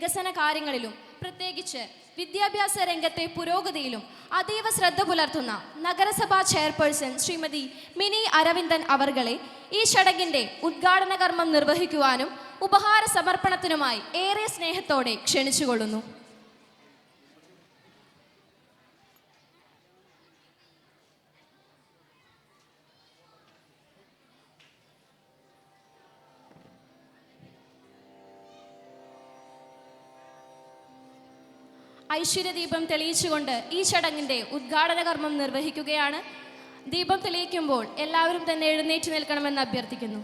വികസന കാര്യങ്ങളിലും പ്രത്യേകിച്ച് വിദ്യാഭ്യാസ രംഗത്തെ പുരോഗതിയിലും അതീവ ശ്രദ്ധ പുലർത്തുന്ന നഗരസഭാ ചെയർപേഴ്സൺ ശ്രീമതി മിനി അരവിന്ദൻ അവർകളെ ഈ ചടങ്ങിൻ്റെ ഉദ്ഘാടന കർമ്മം നിർവഹിക്കുവാനും ഉപഹാര സമർപ്പണത്തിനുമായി ഏറെ സ്നേഹത്തോടെ ക്ഷണിച്ചുകൊള്ളുന്നു. ഐശ്വര്യദീപം തെളിയിച്ചുകൊണ്ട് ഈ ചടങ്ങിൻ്റെ ഉദ്ഘാടന കർമ്മം നിർവഹിക്കുകയാണ്. ദീപം തെളിയിക്കുമ്പോൾ എല്ലാവരും തന്നെ എഴുന്നേറ്റ് നിൽക്കണമെന്ന് അഭ്യർത്ഥിക്കുന്നു.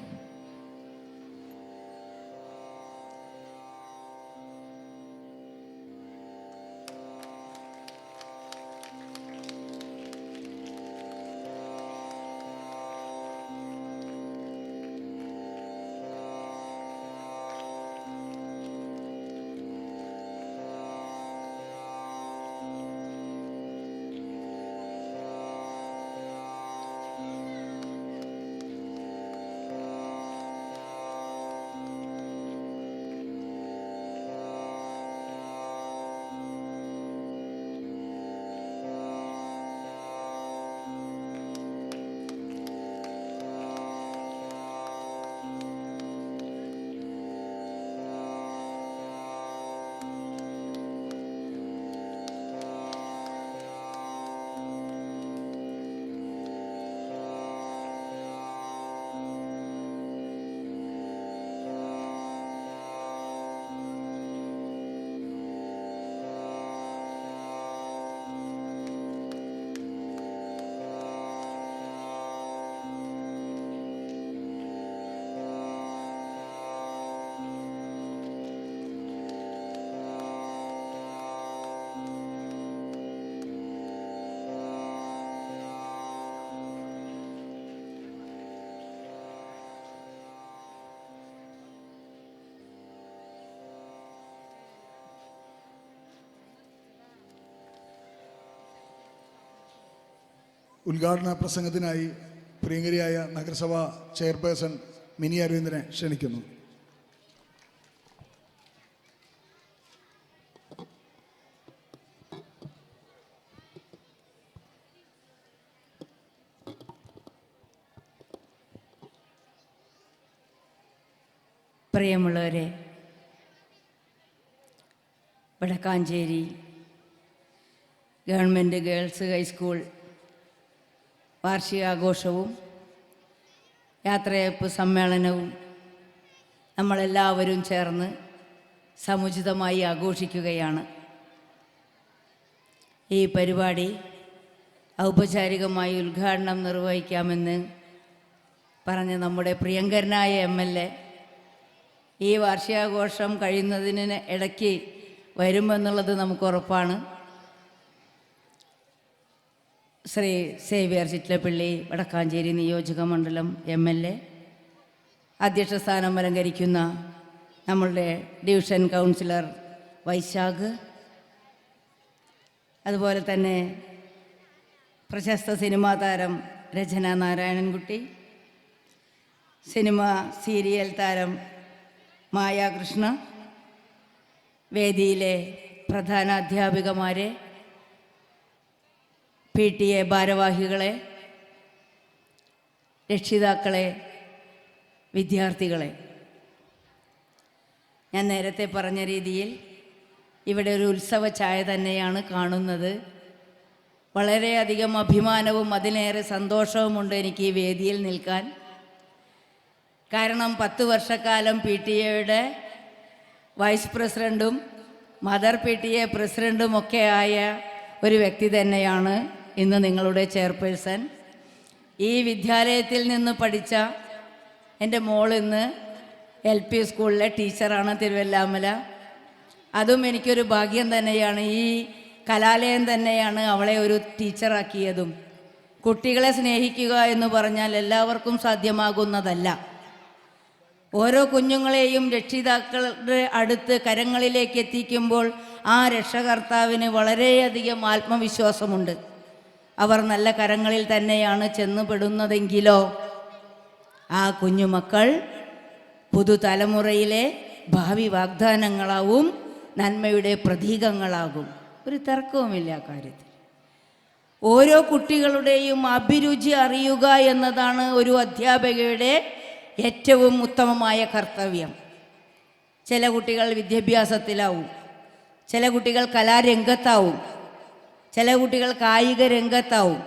ഉദ്ഘാടന പ്രസംഗത്തിനായി പ്രിയങ്കരിയായ നഗരസഭാ ചെയർപേഴ്സൺ മിനി അരവിന്ദനെ ക്ഷണിക്കുന്നു. പ്രിയമുള്ളവരെ, വടക്കാഞ്ചേരി ഗവൺമെൻറ് ഗേൾസ് ഹൈസ്കൂൾ വാർഷികാഘോഷവും യാത്രയയപ്പ് സമ്മേളനവും നമ്മളെല്ലാവരും ചേർന്ന് സമുചിതമായി ആഘോഷിക്കുകയാണ്. ഈ പരിപാടി ഔപചാരികമായി ഉദ്ഘാടനം നിർവഹിക്കാമെന്ന് പറഞ്ഞ നമ്മുടെ പ്രിയങ്കരനായ MLA ഈ വാർഷികാഘോഷം കഴിയുന്നതിന് ഇടയ്ക്ക് വരുമെന്നുള്ളത് നമുക്ക് ഉറപ്പാണ്. ശ്രീ സേവ്യർ ചിറ്റലപ്പള്ളി വടക്കാഞ്ചേരി നിയോജക മണ്ഡലം MLA, അധ്യക്ഷ സ്ഥാനം അലങ്കരിക്കുന്ന നമ്മളുടെ ഡിവിഷൻ കൗൺസിലർ വൈശാഖ്, അതുപോലെ തന്നെ പ്രശസ്ത സിനിമാ താരം രചന നാരായണൻകുട്ടി, സിനിമ സീരിയൽ താരം മായാകൃഷ്ണ, വേദിയിലെ പ്രധാന അധ്യാപികമാരെ, PTA ഭാരവാഹികളെ, രക്ഷിതാക്കളെ, വിദ്യാർത്ഥികളെ, ഞാൻ നേരത്തെ പറഞ്ഞ രീതിയിൽ ഇവിടെ ഒരു ഉത്സവ ഛായ തന്നെയാണ് കാണുന്നത്. വളരെയധികം അഭിമാനവും അതിലേറെ സന്തോഷവുമുണ്ട് എനിക്ക് ഈ വേദിയിൽ നിൽക്കാൻ. കാരണം 10 വർഷക്കാലം PTA വൈസ് പ്രസിഡൻറ്റും മദർ PTA പ്രസിഡൻറ്റുമൊക്കെ ആയ ഒരു വ്യക്തി തന്നെയാണ് ഇന്ന് നിങ്ങളുടെ ചെയർപേഴ്സൺ. ഈ വിദ്യാലയത്തിൽ നിന്ന് പഠിച്ച എൻ്റെ മോൾ ഇന്ന് LP സ്കൂളിലെ ടീച്ചറാണ് തിരുവല്ലാമല. അതും എനിക്കൊരു ഭാഗ്യം തന്നെയാണ്. ഈ കലാലയം തന്നെയാണ് അവളെ ഒരു ടീച്ചറാക്കിയതും. കുട്ടികളെ സ്നേഹിക്കുക എന്ന് പറഞ്ഞാൽ എല്ലാവർക്കും സാധ്യമാകുന്നതല്ല. ഓരോ കുഞ്ഞുങ്ങളെയും രക്ഷിതാക്കളുടെ അടുത്ത് കരങ്ങളിലേക്ക് എത്തിക്കുമ്പോൾ ആ രക്ഷകർത്താവിന് വളരെയധികം ആത്മവിശ്വാസമുണ്ട്. അവർ നല്ല കരങ്ങളിൽ തന്നെയാണ് ചെന്നുപെടുന്നതെങ്കിലോ ആ കുഞ്ഞുമക്കൾ പുതുതലമുറയിലെ ഭാവി വാഗ്ദാനങ്ങളാവും നന്മയുടെ പ്രതീകങ്ങളാകും. ഒരു തർക്കവുമില്ല ആ കാര്യത്തിൽ. ഓരോ കുട്ടികളുടെയും അഭിരുചി അറിയുക എന്നതാണ് ഒരു അധ്യാപികയുടെ ഏറ്റവും ഉത്തമമായ കർത്തവ്യം. ചില കുട്ടികൾ വിദ്യാഭ്യാസത്തിലാവും, ചില കുട്ടികൾ കലാരംഗത്താവും, ചില കുട്ടികൾ കായിക രംഗത്താവും.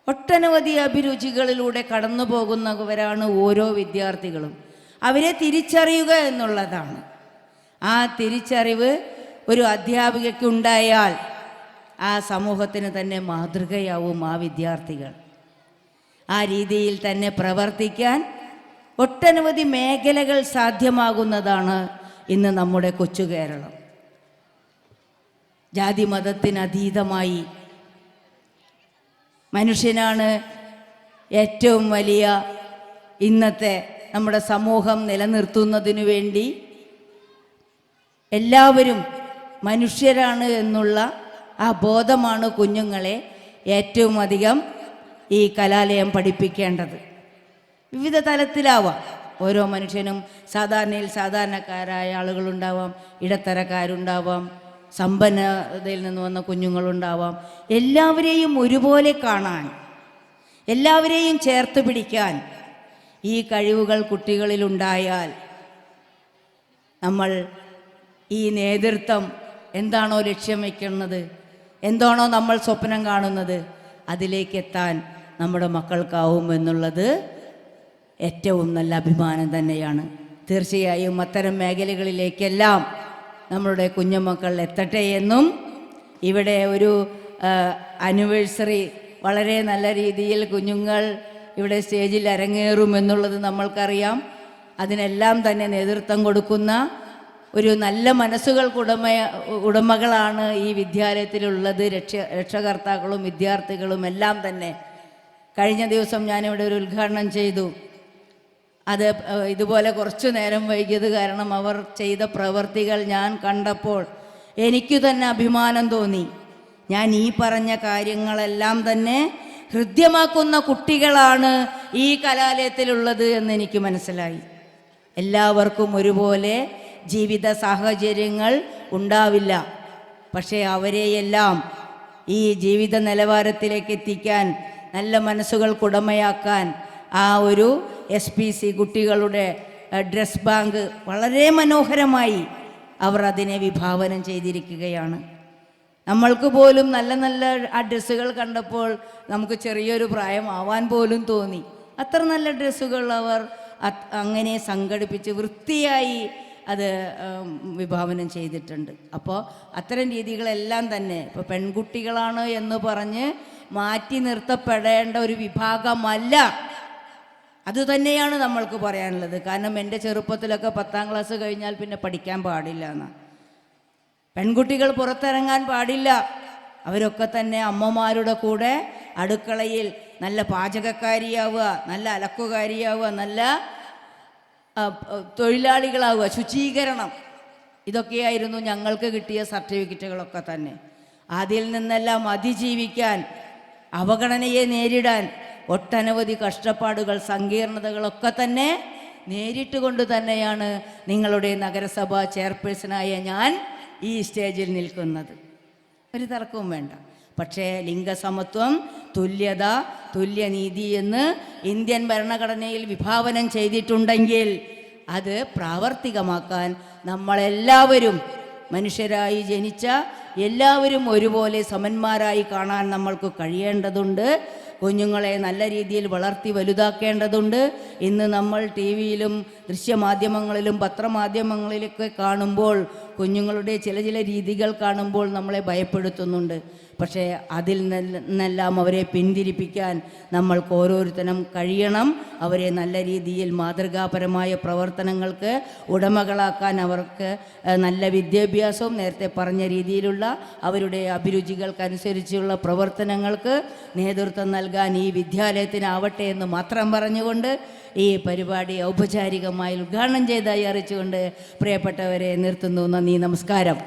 ഒട്ടനവധി അഭിരുചികളിലൂടെ കടന്നു പോകുന്നവരാണ് ഓരോ വിദ്യാർത്ഥികളും. അവരെ തിരിച്ചറിയുക എന്നുള്ളതാണ്. ആ തിരിച്ചറിവ് ഒരു അധ്യാപികയ്ക്കുണ്ടായാൽ ആ സമൂഹത്തിന് തന്നെ മാതൃകയാവും ആ വിദ്യാർത്ഥികൾ. ആ രീതിയിൽ തന്നെ പ്രവർത്തിക്കാൻ ഒട്ടനവധി മേഖലകൾ സാധ്യമാകുന്നതാണ് ഇന്ന് നമ്മുടെ കൊച്ചു കേരളം. ജാതി മതത്തിനതീതമായി മനുഷ്യനാണ് ഏറ്റവും വലിയ ഇന്നത്തെ നമ്മുടെ സമൂഹം നിലനിർത്തുന്നതിനു വേണ്ടി എല്ലാവരും മനുഷ്യരാണ് എന്നുള്ള ആ ബോധമാണ് കുഞ്ഞുങ്ങളെ ഏറ്റവും അധികം ഈ കലാലയം പഠിപ്പിക്കേണ്ടത്. വിവിധ തലത്തിലാവാം. ഓരോ മനുഷ്യനും സാധാരണക്കാരായ ആളുകളുണ്ടാവാം, ഇടത്തരക്കാരുണ്ടാവാം, സമ്പന്നതയിൽ നിന്ന് വന്ന കുഞ്ഞുങ്ങളുണ്ടാവാം. എല്ലാവരെയും ഒരുപോലെ കാണാൻ, എല്ലാവരെയും ചേർത്ത് പിടിക്കാൻ ഈ കഴിവുകൾ കുട്ടികളിലുണ്ടായാൽ നമ്മൾ ഈ നേതൃത്വം എന്താണോ ലക്ഷ്യം വയ്ക്കുന്നത്, എന്താണോ നമ്മൾ സ്വപ്നം കാണുന്നത്, അതിലേക്കെത്താൻ നമ്മുടെ മക്കൾക്കാവും എന്നുള്ളത് ഏറ്റവും നല്ല അഭിമാനം തന്നെയാണ്. തീർച്ചയായും അത്തരം മേഖലകളിലേക്കെല്ലാം നമ്മളുടെ കുഞ്ഞുമക്കൾ എത്തട്ടെ എന്നും, ഇവിടെ ഒരു ആനിവേഴ്സറി വളരെ നല്ല രീതിയിൽ കുഞ്ഞുങ്ങൾ ഇവിടെ സ്റ്റേജിൽ അരങ്ങേറുമെന്നുള്ളത് നമ്മൾക്കറിയാം. അതിനെല്ലാം തന്നെ നേതൃത്വം കൊടുക്കുന്ന ഒരു നല്ല ഉടമകളാണ് ഈ വിദ്യാലയത്തിലുള്ളത്. രക്ഷകർത്താക്കളും വിദ്യാർത്ഥികളും എല്ലാം തന്നെ. കഴിഞ്ഞ ദിവസം ഞാനിവിടെ ഒരു ഉദ്ഘാടനം ചെയ്തു. അത് ഇതുപോലെ കുറച്ചു നേരം വൈകിയത് കാരണം അവർ ചെയ്ത പ്രവർത്തികൾ ഞാൻ കണ്ടപ്പോൾ എനിക്ക് തന്നെ അഭിമാനം തോന്നി. ഞാൻ ഈ പറഞ്ഞ കാര്യങ്ങളെല്ലാം തന്നെ ഹൃദ്യമാക്കുന്ന കുട്ടികളാണ് ഈ കലാലയത്തിലുള്ളത് എന്നെനിക്ക് മനസ്സിലായി. എല്ലാവർക്കും ഒരുപോലെ ജീവിത സാഹചര്യങ്ങൾ ഉണ്ടാവില്ല. പക്ഷേ അവരെയെല്ലാം ഈ ജീവിത നിലവാരത്തിലേക്ക് എത്തിക്കാൻ, നല്ല മനസ്സുകൾക്കുടമയാക്കാൻ ആ ഒരു SPC കുട്ടികളുടെ ഡ്രസ് ബാങ്ക് വളരെ മനോഹരമായി അവർ അതിനെ വിഭാവനം ചെയ്തിരിക്കുകയാണ്. നമ്മൾക്ക് പോലും നല്ല നല്ല ആ ഡ്രസ്സുകൾ കണ്ടപ്പോൾ നമുക്ക് ചെറിയൊരു പ്രായമാവാൻ പോലും തോന്നി. അത്ര നല്ല ഡ്രസ്സുകൾ അവർ അങ്ങനെ സംഘടിപ്പിച്ച് വൃത്തിയായി അത് വിഭാവനം ചെയ്തിട്ടുണ്ട്. അപ്പോൾ അത്തരം രീതികളെല്ലാം തന്നെ ഇപ്പോൾ പെൺകുട്ടികളാണ് എന്ന് പറഞ്ഞ് മാറ്റി നിർത്തപ്പെടേണ്ട ഒരു വിഭാഗമല്ല. അതുതന്നെയാണ് നമ്മൾക്ക് പറയാനുള്ളത്. കാരണം എൻ്റെ ചെറുപ്പത്തിലൊക്കെ 10ാം ക്ലാസ് കഴിഞ്ഞാൽ പിന്നെ പഠിക്കാൻ പാടില്ല എന്നാണ്. പെൺകുട്ടികൾ പുറത്തിറങ്ങാൻ പാടില്ല. അവരൊക്കെ തന്നെ അമ്മമാരുടെ കൂടെ അടുക്കളയിൽ നല്ല പാചകക്കാരിയാവുക, നല്ല അലക്കുകാരിയാവുക, നല്ല തൊഴിലാളികളാവുക, ശുചീകരണം, ഇതൊക്കെയായിരുന്നു ഞങ്ങൾക്ക് കിട്ടിയ സർട്ടിഫിക്കറ്റുകളൊക്കെ തന്നെ. അതിൽ നിന്നെല്ലാം അതിജീവിക്കാൻ, അവഗണനയെ നേരിടാൻ ഒട്ടനവധി കഷ്ടപ്പാടുകൾ, സങ്കീർണതകളൊക്കെ തന്നെ നേരിട്ടുകൊണ്ട് തന്നെയാണ് നിങ്ങളുടെ നഗരസഭാ ചെയർപേഴ്സണായ ഞാൻ ഈ സ്റ്റേജിൽ നിൽക്കുന്നത്. ഒരു തർക്കവും വേണ്ട. പക്ഷേ ലിംഗസമത്വം, തുല്യത, തുല്യനീതി എന്ന് ഇന്ത്യൻ ഭരണഘടനയിൽ വിഭാവനം ചെയ്തിട്ടുണ്ടെങ്കിൽ അത് പ്രാവർത്തികമാക്കാൻ നമ്മളെല്ലാവരും, മനുഷ്യരായി ജനിച്ച എല്ലാവരും ഒരുപോലെ സമന്മാരായി കാണാൻ നമ്മൾക്ക് കഴിയേണ്ടതുണ്ട്. കുഞ്ഞുങ്ങളെ നല്ല രീതിയിൽ വളർത്തി വലുതാക്കേണ്ടതുണ്ട്. ഇന്ന് നമ്മൾ TV-യിലും ദൃശ്യമാധ്യമങ്ങളിലും പത്രമാധ്യമങ്ങളിലൊക്കെ കാണുമ്പോൾ കുഞ്ഞുങ്ങളുടെ ചില രീതികൾ കാണുമ്പോൾ നമ്മളെ ഭയപ്പെടുത്തുന്നുണ്ട്. പക്ഷേ അതിൽ നിന്നെല്ലാം അവരെ പിന്തിരിപ്പിക്കാൻ നമ്മൾക്ക് ഓരോരുത്തരും കഴിയണം. അവരെ നല്ല രീതിയിൽ മാതൃകാപരമായ പ്രവർത്തനങ്ങൾക്ക് ഉടമകളാക്കാൻ, അവർക്ക് നല്ല വിദ്യാഭ്യാസവും നേരത്തെ പറഞ്ഞ രീതിയിലുള്ള അവരുടെ അഭിരുചികൾക്കനുസരിച്ചുള്ള പ്രവർത്തനങ്ങൾക്ക് നേതൃത്വം നൽകാൻ ഈ വിദ്യാലയത്തിനാവട്ടെ എന്ന് മാത്രം പറഞ്ഞുകൊണ്ട് ഈ പരിപാടി ഔപചാരികമായി ഉദ്ഘാടനം ചെയ്തതായി അറിയിച്ചുകൊണ്ട് പ്രിയപ്പെട്ടവരെ നിർത്തുന്നു. നന്ദി, നമസ്കാരം.